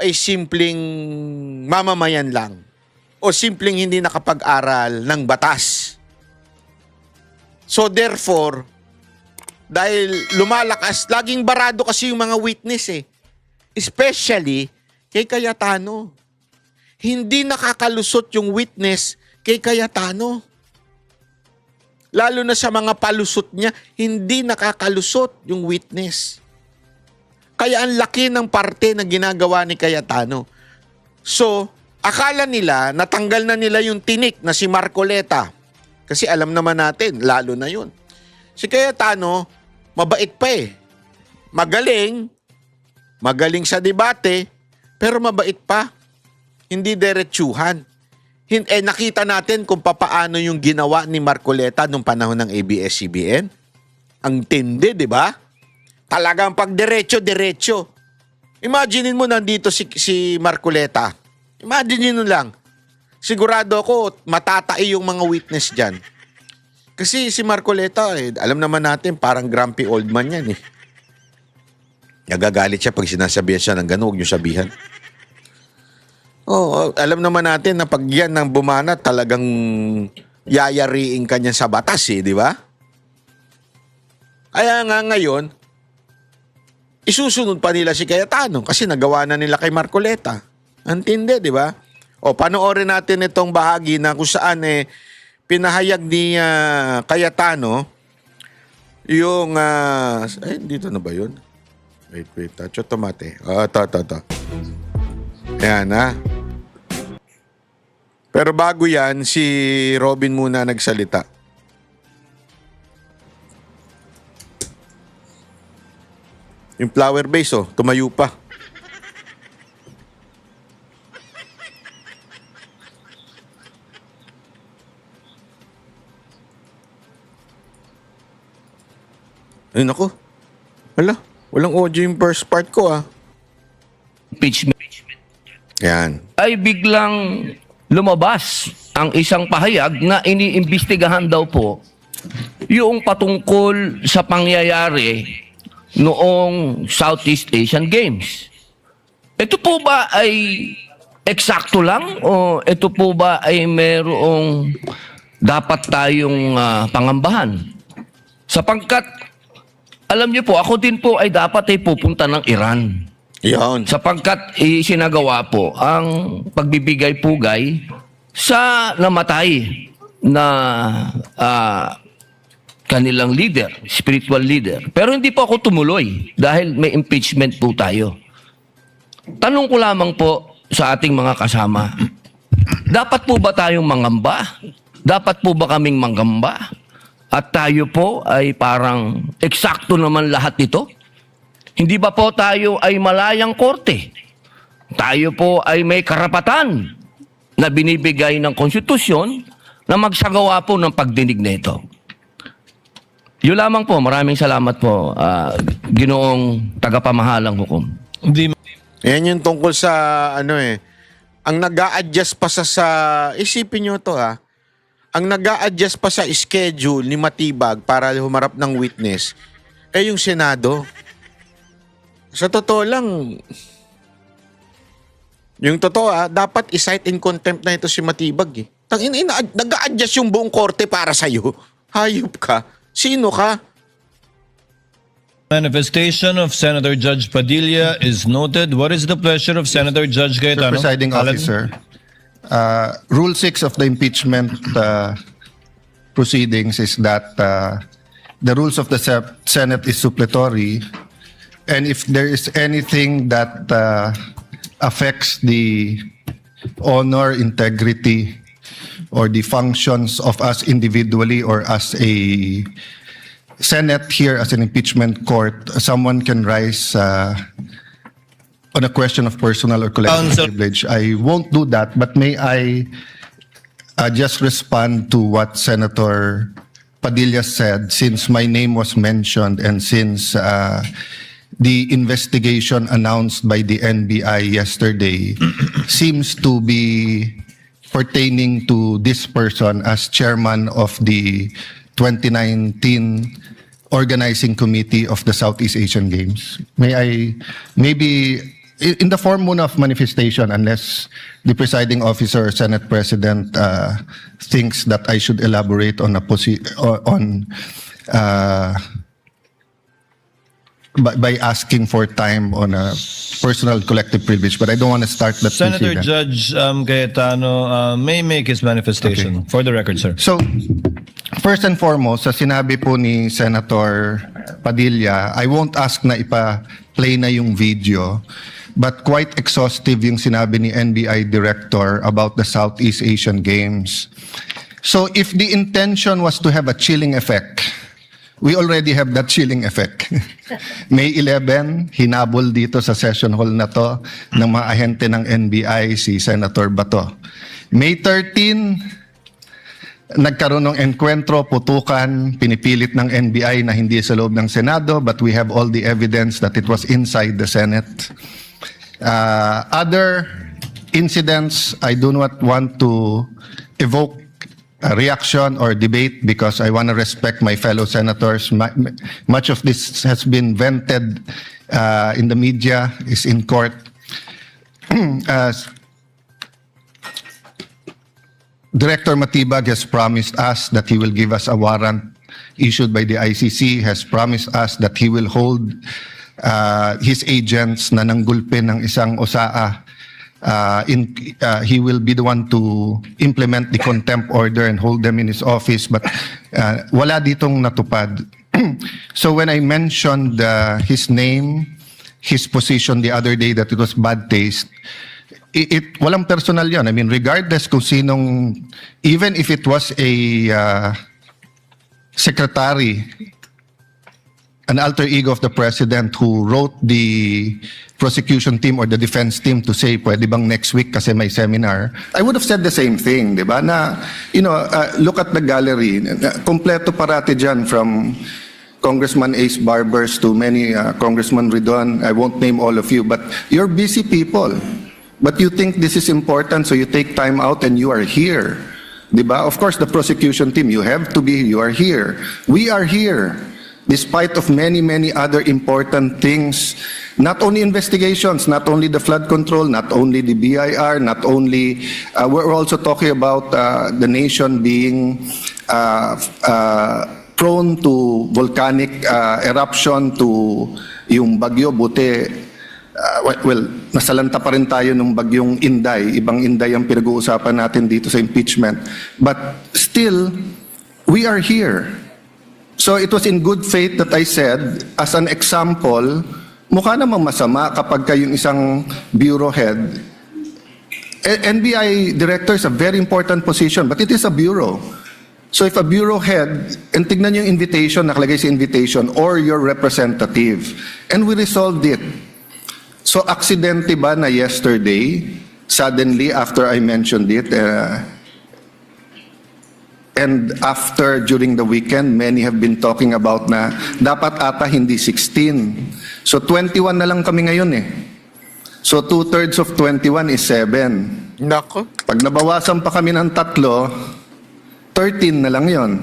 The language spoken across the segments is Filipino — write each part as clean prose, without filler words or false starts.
ay simpleng mamamayan lang o simpleng hindi nakapag-aral ng batas. So therefore, dahil lumalakas, laging barado kasi yung mga witness eh. Especially kay Cayetano. Hindi nakakalusot yung witness kay Cayetano. Lalo na sa mga palusot niya, hindi nakakalusot yung witness. Kaya ang laki ng parte na ginagawa ni Cayetano. So, akala nila, natanggal na nila yung tinik na si Marcoleta. Kasi alam naman natin, lalo na yun. Si Cayetano, mabait pa eh. Magaling sa debate, pero mabait pa. Hindi diretsuhan. Nakita natin kung papaano yung ginawa ni Marcoleta nung panahon ng ABS-CBN. Ang tindi, di ba? Talagang pag diretso. Imaginin mo nandito si Marcoleta. Imaginin mo lang. Sigurado ako matatai yung mga witness dyan. Kasi si Marcoleta, alam naman natin, parang grumpy old man yan eh. Nagagalit siya pag sinasabihan siya ng gano'n, huwag niyo sabihan. Alam naman natin na pag yan ng bumana, talagang yayariin ka niyan sa batas eh, di ba? Kaya nga ngayon, isusunod pa nila si Cayetano kasi nagawa na nila kay Marcoleta. Antindi, di ba? Panoorin natin itong bahagi na kung saan pinahayag ni Cayetano yung, dito na ba yun? Wait, tacho tomate. Ito. Ayan, ha? Pero bago yan, si Robin muna nagsalita. Yung flower base, tumayo pa. Ay, naku. Walang audio yung first part ko, Impeachment. Yan. Ay biglang lumabas ang isang pahayag na iniimbestigahan daw po yung patungkol sa pangyayari noong Southeast Asian Games. Ito po ba ay eksakto lang o ito po ba ay merong dapat tayong pangambahan? Sapagkat alam niyo po, ako din po ay dapat ay pupunta ng Iran. Yan. Sapagkat isinagawa po ang pagbibigay-pugay sa namatay na kanilang leader, spiritual leader. Pero hindi po ako tumuloy dahil may impeachment po tayo. Tanong ko lamang po sa ating mga kasama, dapat po ba tayong mangamba? Dapat po ba kaming manggamba? At tayo po ay parang eksakto naman lahat ito? Hindi ba po tayo ay malayang korte? Tayo po ay may karapatan na binibigay ng konstitusyon na magsagawa po ng pagdinig na ito. Yun lamang po. Maraming salamat po, Ginoong tagapamahalang hukom. Yan yung tungkol sa ang nag-a-adjust pa sa isipin nyo to ang nag-a-adjust pa sa schedule ni Matibag para humarap ng witness yung Senado. Sa totoo lang, yung totoo dapat i-cite in contempt na ito si Matibag nag-a-adjust yung buong korte para sa'yo. Hayop ka. Sino ka? Manifestation of Senator Judge Padilla is noted. What is the pleasure of Senator Judge Mr. Cayetano? Presiding Officer, Rule 6 of the impeachment proceedings is that the rules of the Senate is suppletory, and if there is anything that affects the honor, integrity, or the functions of us individually or as a Senate here as an impeachment court, someone can rise on a question of personal or collective Counsel. privilege. I won't do that, but may I just respond to what Senator Padilla said, since my name was mentioned and since the investigation announced by the NBI yesterday seems to be pertaining to this person as chairman of the 2019 organizing committee of the Southeast Asian Games. May I maybe in the form muna of manifestation, unless the presiding officer or Senate President thinks that I should elaborate on by asking for time on a personal collective privilege, but I don't want to start that. Senator proceeding. Judge Cayetano may make his manifestation. Okay. For the record, sir. So, first and foremost, sa sinabi po ni Senator Padilla, I won't ask na ipa-play na yung video, but quite exhaustive yung sinabi ni NBI Director about the Southeast Asian Games. So, if the intention was to have a chilling effect, we already have that chilling effect. May 11, hinabol dito sa session hall na to ng mga ahente ng NBI si Senator Bato. May 13, nagkaroon ng enkwentro, putukan, pinipilit ng NBI na hindi sa loob ng Senado, but we have all the evidence that it was inside the Senate. Other incidents, I do not want to evoke a reaction or debate because I want to respect my fellow senators. Much of this has been vented in the media, is in court. Director Matibag has promised us that he will give us a warrant issued by the ICC, has promised us that he will hold his agents na nanggulpin ng isang OSAA. He will be the one to implement the contempt order and hold them in his office, but wala ditong natupad. So when I mentioned his name, his position the other day that it was bad taste, walang personal yan. I mean, regardless kung sinong, even if it was a secretary, an alter ego of the president who wrote the prosecution team or the defense team to say, pwede bang next week kasi may seminar, I would have said the same thing, di ba? Na, look at the gallery. Kompleto parati dyan from Congressman Ace Barbers to many Congressman Ridon. I won't name all of you, but you're busy people. But you think this is important, so you take time out and you are here. Di ba? Of course, the prosecution team, you have to be, you are here. We are here. Despite of many, many other important things, not only investigations, not only the flood control, not only the BIR, not only, we're also talking about the nation being prone to volcanic eruption, to yung bagyo, buti, well, nasalanta pa rin tayo ng bagyong Inday, ibang Inday ang pinag-uusapan natin dito sa impeachment. But still, we are here. So it was in good faith that I said, as an example, mukha namang masama kapag kayong isang bureau head. NBI director is a very important position, but it is a bureau. So if a bureau head, and tignan yung invitation, nakalagay sa invitation, or your representative, and we resolved it. So aksidente ba na yesterday, suddenly after I mentioned it, and after, during the weekend, many have been talking about na dapat ata hindi 16. So 21 na lang kami ngayon eh. So 2/3 of 21 is 7. Nako. Pag nabawasan pa kami ng 3, 13 na lang yon.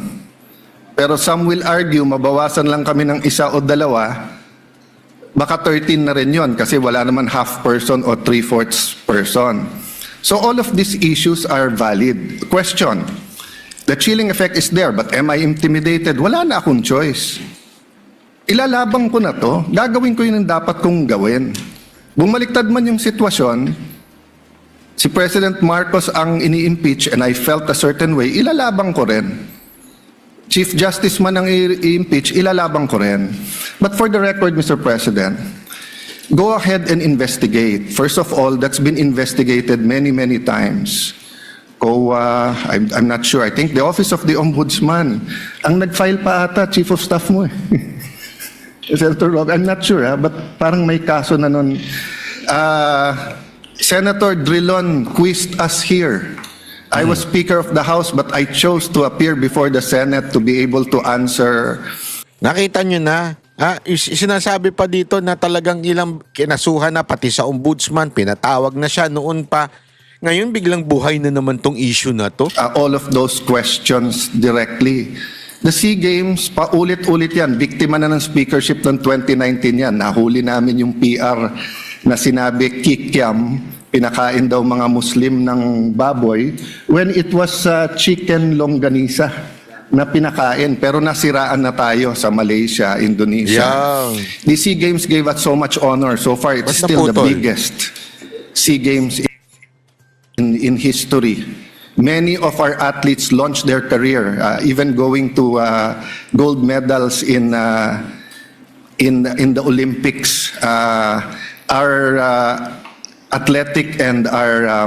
Pero some will argue, mabawasan lang kami ng 1 o 2, baka 13 na rin yon kasi wala naman half person o 3/4 person. So all of these issues are valid. Question. The chilling effect is there, but am I intimidated? Wala na akong choice. Ilalabang ko na to, gagawin ko yun ang dapat kong gawin. Bumaliktad man yung sitwasyon, si President Marcos ang ini-impeach and I felt a certain way, ilalabang ko rin. Chief Justice man ang i-impeach, ilalabang ko rin. But for the record, Mr. President, go ahead and investigate. First of all, that's been investigated many, many times. I'm not sure. I think the Office of the Ombudsman ang nag-file pa ata, Chief of Staff mo eh. Senator Rob, I'm not sure but parang may kaso na nun. Senator Drilon quizzed us here. I was Speaker of the House but I chose to appear before the Senate to be able to answer. Nakita nyo na. Sinasabi pa dito na talagang ilang kinasuhan na pati sa ombudsman, pinatawag na siya noon pa. Ngayon biglang buhay na naman tong issue na to. All of those questions directly. The SEA Games, paulit-ulit yan. Biktima na ng speakership ng 2019 yan. Nahuli namin yung PR na sinabi kikiam, pinakain daw mga Muslim ng baboy, when it was chicken longganisa na pinakain, pero nasiraan na tayo sa Malaysia, Indonesia. Yeah. The SEA Games gave us so much honor. So far, it's Ba't still the naputol? biggest SEA Games in history. Many of our athletes launched their career, even going to gold medals in the Olympics. Our athletic and our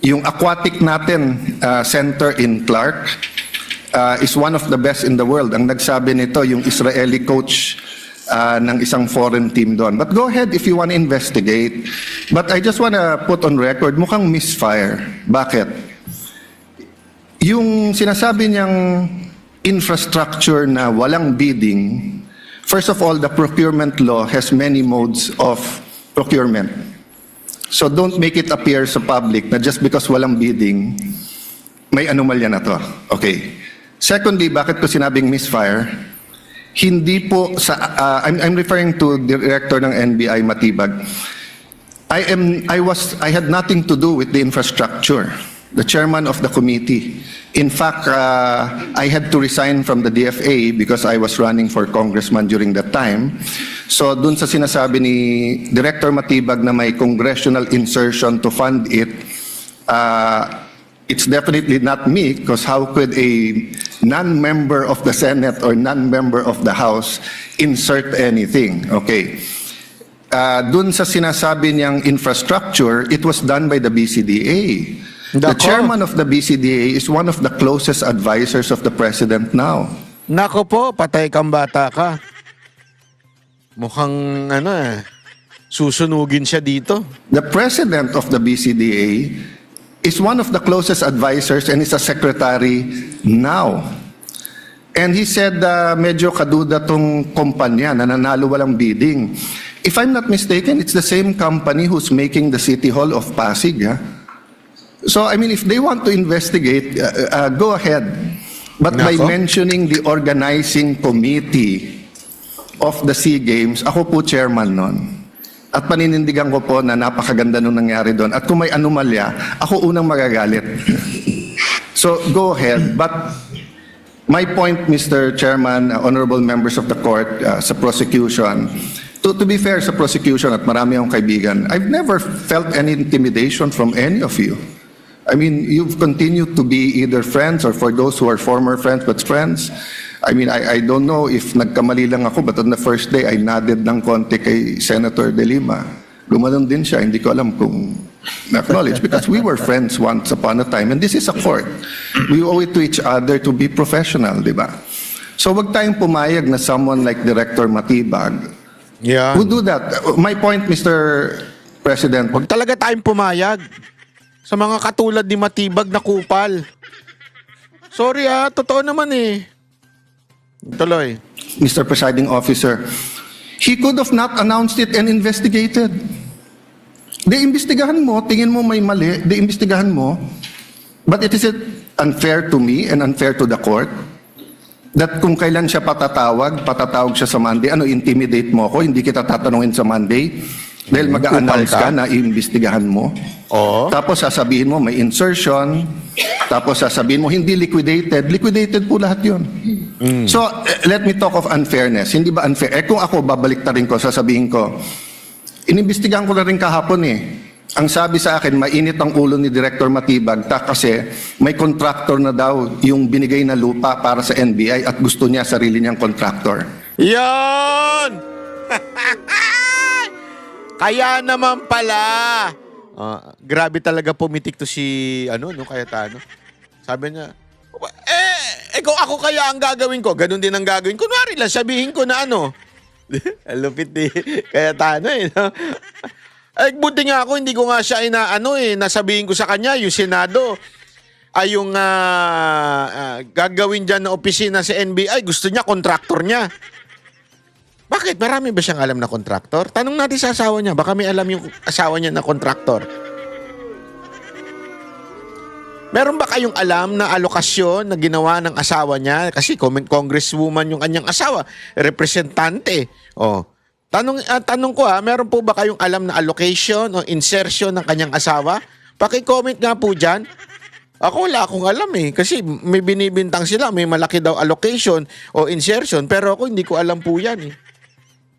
yung aquatic natin center in Clark is one of the best in the world. Ang nagsabi nito yung Israeli coach ng isang foreign team doon. But go ahead if you want to investigate. But I just want to put on record, mukhang misfire. Bakit? Yung sinasabi niyang infrastructure na walang bidding, first of all, the procurement law has many modes of procurement. So don't make it appear sa public na just because walang bidding, may anomalya na to. Okay. Secondly, bakit ko sinabing misfire? Hindi po sa I'm referring to director ng NBI Matibag. I had nothing to do with the infrastructure. The chairman of the committee. In fact, I had to resign from the DFA because I was running for congressman during that time. So dun sa sinasabi ni Director Matibag na may congressional insertion to fund it, it's definitely not me, because how could a non-member of the Senate or non-member of the House insert anything? Okay. Dun sa sinasabi niyang infrastructure, it was done by the BCDA. The Nako. chairman of the BCDA is one of the closest advisors of the president now. Nako po, patay kang bata ka. Mukhang susunugin siya dito. The president of the BCDA is one of the closest advisors and is a secretary now. And he said medyo kaduda tong kumpanya na nanalo walang bidding. If I'm not mistaken, it's the same company who's making the City Hall of Pasig. So, I mean, if they want to investigate, go ahead. But by Nako. mentioning the organizing committee of the SEA Games, ako po chairman nun. At paninindigan ko po na napakaganda nung nangyari doon. At kung may anomalya, ako unang magagalit. So, go ahead. But my point, Mr. Chairman, honorable members of the court, sa prosecution, to be fair sa prosecution at marami akong kaibigan, I've never felt any intimidation from any of you. I mean, you've continued to be either friends or for those who are former friends but friends. I mean, I don't know if nagkamali lang ako, but on the first day, I nodded ng konti kay Senator De Lima. Gumanon din siya, hindi ko alam kung na-acknowledge because we were friends once upon a time and this is a court. We owe it to each other to be professional, di ba? So wag tayong pumayag na someone like Director Matibag Yeah. who do that. My point, Mr. President, Huwag talaga tayong pumayag sa mga katulad ni Matibag na kupal. Sorry totoo naman eh. Tuloy. Mr. Presiding Officer, he could have not announced it and investigated. Imbestigahan mo, tingin mo may mali, imbestigahan mo. But it is unfair to me and unfair to the court that kung kailan siya patatawag siya sa Monday, intimidate mo ako, hindi kita tatanungin sa Monday dahil mag-a-announce Kupal ka. ka na iimbestigahan mo. Oo. Tapos sasabihin mo may insertion, tapos sasabihin mo hindi liquidated po lahat yun. So let me talk of unfairness. Hindi ba unfair? Kung ako babaliktarin ko, sasabihin ko, inimbestigahan ko na rin kahapon eh. Ang sabi sa akin, mainit ang ulo ni Director Matibag kasi may contractor na daw yung binigay na lupa para sa NBI at gusto niya sarili niyang contractor. Yan! Kaya naman pala. Grabe talaga pumitik to si Cayetano. Sabi niya, kung ako kaya ang gagawin ko, ganun din ang gagawin. Kunwari lang, sabihin ko na lupit ni Cayetano no? Buti nga ako, hindi ko nga siya nasabihin ko sa kanya, yung Senado, ay yung gagawin dyan na opisina sa NBI, gusto niya, kontraktor niya. Bakit? Marami ba siyang alam na kontraktor? Tanong natin sa asawa niya. Baka may alam yung asawa niya na kontraktor. Meron ba kayong alam na alokasyon na ginawa ng asawa niya? Kasi congresswoman yung kanyang asawa. Representante. Tanong ko meron po ba kayong alam na allocation o insertion ng kanyang asawa? Paki-comment nga po dyan. Ako wala akong alam kasi may binibintang sila, may malaki daw allocation o insertion, pero ako hindi ko alam po yan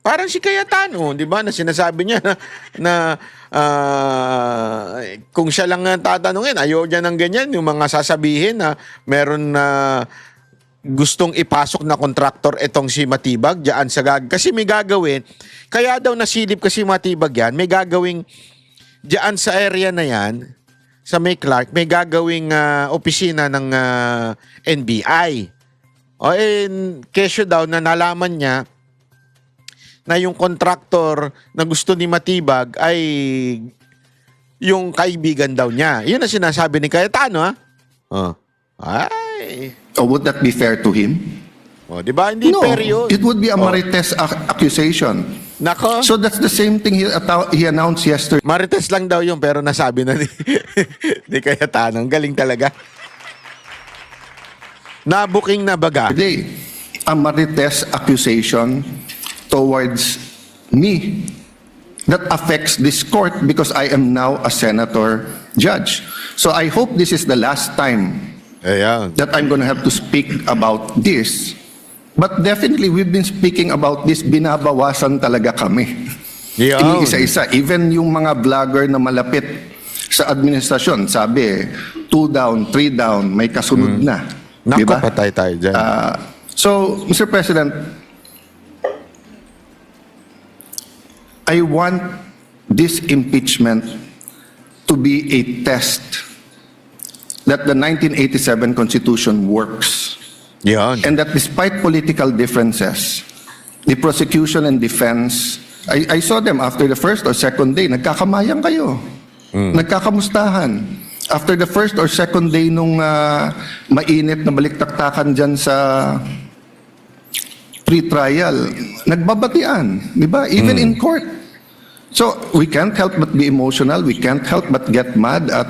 Parang si Cayetano, di ba, na sinasabi niya na kung siya lang ang tatanungin, ayaw niya ng ganyan, yung mga sasabihin na meron na gustong ipasok na kontraktor itong si Matibag diyan sa kasi may gagawin. Kaya daw nasilip kasi Matibag yan, may gagawing diyan sa area na yan, sa May Clark, may gagawing opisina ng NBI. Kesyo daw na nalaman niya na yung kontraktor na gusto ni Matibag ay yung kaibigan daw niya. Yun ang sinasabi ni Cayetano, Would that be fair to him? Di ba? Hindi No, fair yun. it would be a marites accusation. Nako. So that's the same thing he announced yesterday. Marites lang daw yun, pero nasabi na ni Cayetano. Ang galing talaga. Nabuking na baga. A marites accusation towards me that affects this court because I am now a senator judge. So I hope this is the last time Ayan. that I'm going to have to speak about this. But definitely, we've been speaking about this, binabawasan talaga kami. Yan. Isa-isa. Even yung mga vlogger na malapit sa administrasyon, sabi, 2 down, 3 down, may kasunod na. Naku, Diba? patay tayo dyan. So, Mr. President, I want this impeachment to be a test that the 1987 Constitution works. Yan. And that despite political differences, the prosecution and defense, I saw them after the first or second day, nagkakamayang kayo. Nagkakamustahan. After the first or second day nung mainit na baliktaktakan dyan sa pre-trial, nagbabatian. Di ba? Even in court. So, we can't help but be emotional. We can't help but get mad at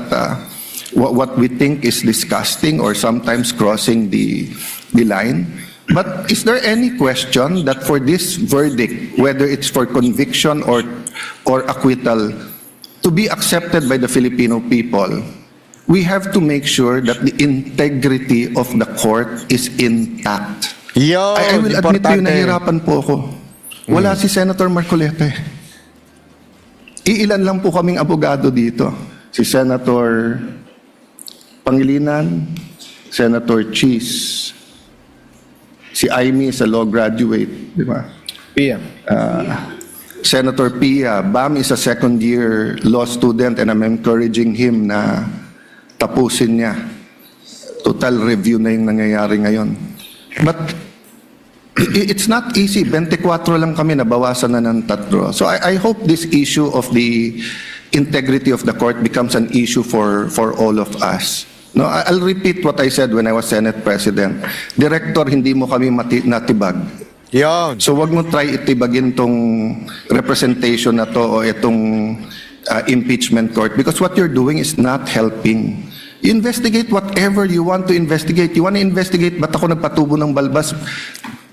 what we think is disgusting or sometimes crossing the line. But is there any question that for this verdict, whether it's for conviction or acquittal, to be accepted by the Filipino people, we have to make sure that the integrity of the court is intact. Yo, I will admit to you, importante. nahirapan po ako. Wala si Senator Marcoleta. Iilan lang po kaming abogado dito. Si Senator Pangilinan, Senator Cheese, si Aimee is a law graduate, di ba? PM. Senator Pia, Bam is a second-year law student and I'm encouraging him na tapusin niya. Total review na yung nangyayari ngayon. But it's not easy. 24 lang kami, nabawasan na ng 3. So I hope this issue of the integrity of the court becomes an issue for all of us. No, I'll repeat what I said when I was Senate President. Director, hindi mo kami natibag. Yan. So wag mo try itibagin tong representation na to o itong impeachment court because what you're doing is not helping. You investigate whatever you want to investigate. You want to investigate ba't ako nagpatubo ng balbas?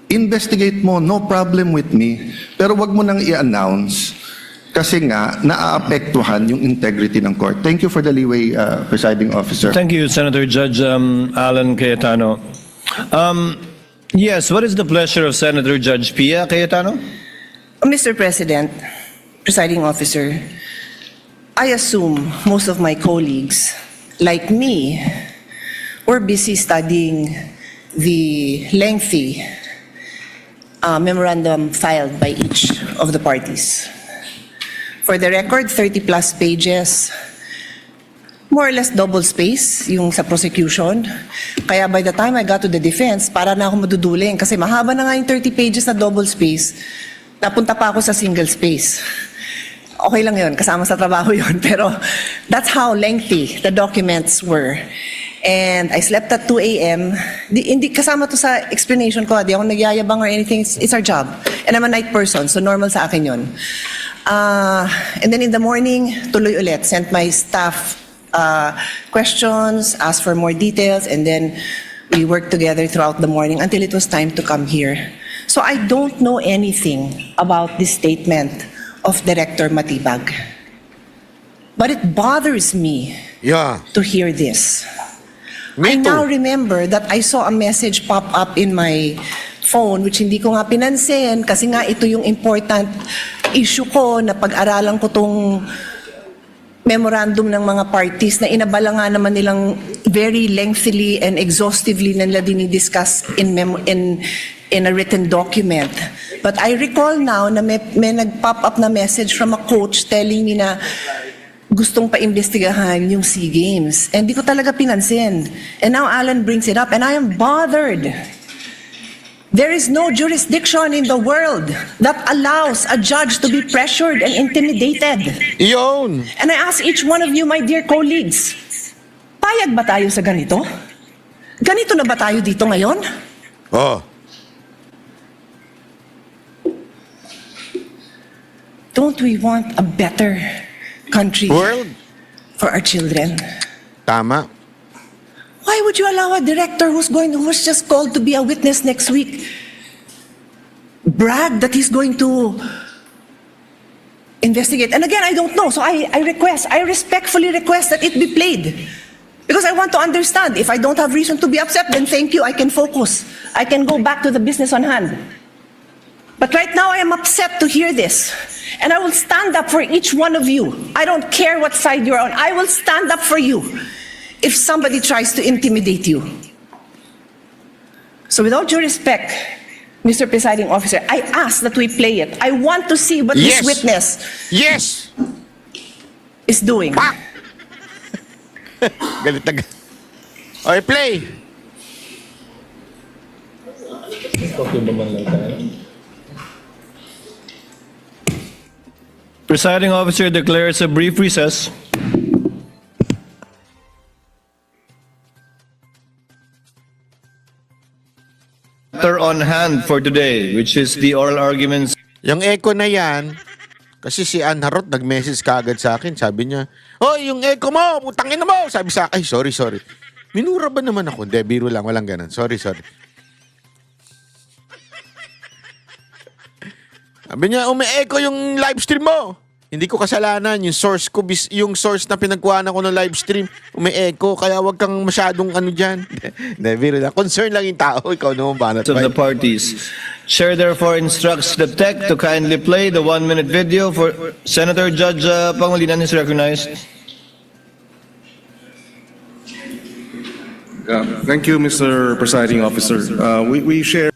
Investigate mo, no problem with me. Pero wag mo nang i-announce kasi nga naaapektuhan yung integrity ng court. Thank you for the leeway, Presiding Officer. Thank you, Senator Judge Alan Cayetano. Yes, what is the pleasure of Senator Judge Pia Cayetano? Mr. President, Presiding Officer, I assume most of my colleagues, like me, were busy studying the lengthy memorandum filed by each of the parties. For the record, 30-plus pages, more or less double space yung sa prosecution. Kaya by the time I got to the defense, para na ako maduduling kasi mahaba na nga yung 30 pages na double space. Napunta pa ako sa single space. Okay lang yun, kasama sa trabaho yun. Pero that's how lengthy the documents were. And I slept at 2 a.m. Hindi kasama to sa explanation ko. Di ako nagyayabang or anything. It's our job. And I'm a night person, so normal sa akin yun. And then in the morning, tuloy ulit. Sent my staff questions, asked for more details, and then we worked together throughout the morning until it was time to come here. So I don't know anything about this statement of Director Matibag. But it bothers me Yeah. to hear this. Me I now too. remember that I saw a message pop up in my phone which hindi ko nga pinansin kasi nga ito yung important issue ko na pag-aralan ko tong memorandum ng mga parties na inabala nga naman nilang very lengthily and exhaustively na nila dinidiscuss in a written document. But I recall now na may nag-pop up na message from a coach telling me na gustong pa-imbestigahan yung SEA Games. And di ko talaga pinansin. And now Alan brings it up and I am bothered. There is no jurisdiction in the world that allows a judge to be pressured and intimidated. Iyon. And I ask each one of you, my dear colleagues, payag ba tayo sa ganito? Ganito na ba tayo dito ngayon? Oh. Don't we want a better country World. for our children? Tama. Why would you allow a director who's just called to be a witness next week brag that he's going to investigate? And again, I don't know. So I respectfully request that it be played. Because I want to understand. If I don't have reason to be upset, then thank you, I can focus. I can go back to the business on hand. But right now I am upset to hear this. And I will stand up for each one of you. I don't care what side you're on. I will stand up for you if somebody tries to intimidate you. So with all due respect, Mr. Presiding Officer, I ask that we play it. I want to see what Yes. this witness Yes. is doing. Pak! Galit na galit. Okay, play. Presiding officer declares a brief recess. Matter on hand for today, which is the oral arguments Yung echo na yan, kasi si Ann Harot nag-message kaagad sa akin. Sabi niya, "Hoy, yung echo mo, putangin na mo." Sabi sa akin, "Ay, sorry. Minura ba naman ako?" Hindi, biro lang, walang ganun. Sorry. Sabi niya, umi-echo yung live stream mo. Hindi ko kasalanan. Yung source ko, yung source na pinagkuhanan ko ng live stream, umi-echo. Kaya wag kang masyadong ano dyan. Hindi, biro lang. Concern lang yung tao. Ikaw naman banat. of the parties. Chair therefore instructs the tech to kindly play the 1-minute video for Senator Judge Pangilinan is recognized. Thank you, Mr. Presiding Officer. We share